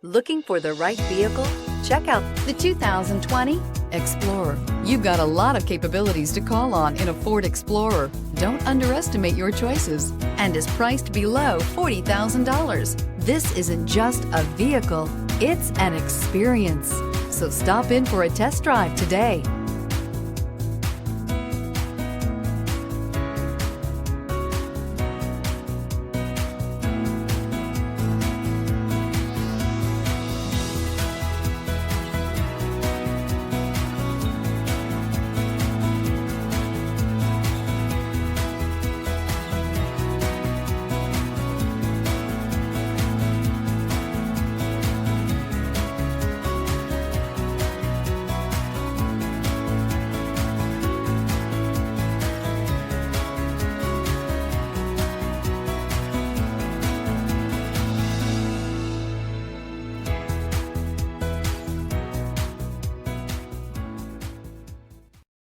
Looking for the right vehicle? Check out the 2020 Explorer. You've got a lot of capabilities to call on in a Ford Explorer. Don't underestimate your choices, and is priced below $40,000. This isn't just a vehicle, it's an experience. So stop in for a test drive today.